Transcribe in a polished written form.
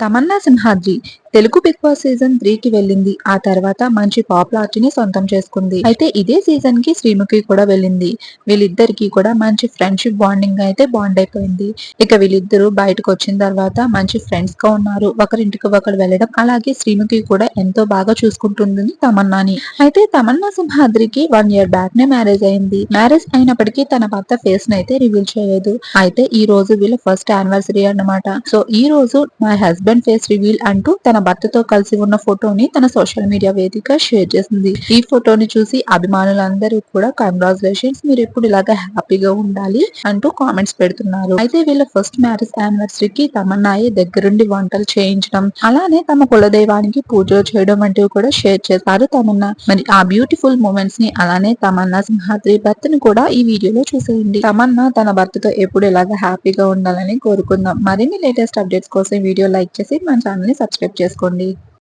Tamannaah Simhadri Telugu Bigg Boss season 3 కి వెళ్ళింది. ఆ తర్వాత మంచి పాపులారిటీని సొంతం చేసుకుంది. అయితే ఇదే సీజన్ కి శ్రీముఖి కూడా వెళ్ళింది. వీళ్ళిద్దరికీ కూడా మంచి ఫ్రెండ్షిప్ బాండింగ్ అయితే బాండ్ అయిపోయింది. ఇక వీళ్ళిద్దరూ బయటకు వచ్చిన తర్వాత మంచి ఫ్రెండ్స్ గా ఉన్నారు. ఒకరింటికి ఒకరు వెళ్ళడం, అలాగే శ్రీముఖి కూడా ఎంతో బాగా చూసుకుంటుంది తమన్నాని. అయితే తమన్నా సింహాద్రికి 1 ఇయర్ బ్యాక్ నే మ్యారేజ్ అయింది. మ్యారేజ్ అయినప్పటికీ తన భర్త ఫేస్ నైతే రివీల్ చేయలేదు. అయితే ఈ రోజు వీళ్ళ ఫస్ట్ యానివర్సరీ అన్నమాట. సో ఈ రోజు మై హస్బెండ్ ఫేస్ రివీల్ అంటూ తన భర్తతో కలిసి ఉన్న ఫోటోని తన సోషల్ మీడియా వేదిక షేర్ చేసింది. ఈ ఫోటోని చూసి అభిమానులందరూ కూడా కంగ్రాచులేషన్స్, మీరు ఎప్పుడు ఇలాగా హ్యాపీగా ఉండాలి అంటూ కామెంట్స్ పెడుతున్నారు. అయితే వీళ్ళ ఫస్ట్ మ్యారేజ్ యానివర్సరీకి తమన్నాయే దగ్గరుండి వంటలు చేయించడం, అలానే తమ కులదైవానికి పూజలు చేయడం వంటివి కూడా షేర్ చేశారు తమన్నా. మరి ఆ బ్యూటిఫుల్ మూమెంట్స్ ని, అలానే తమన్నా సింహాద్రి భర్తను కూడా ఈ వీడియోలో చూసేయండి. తమన్నా తన భర్తతో ఎప్పుడు ఇలాగా హ్యాపీగా ఉండాలని కోరుకుందాం. మరిన్ని లేటెస్ట్ అప్డేట్స్ కోసం వీడియో లైక్ చేసి మన ఛానల్ ని సబ్స్క్రైబ్ చేసుకోండి.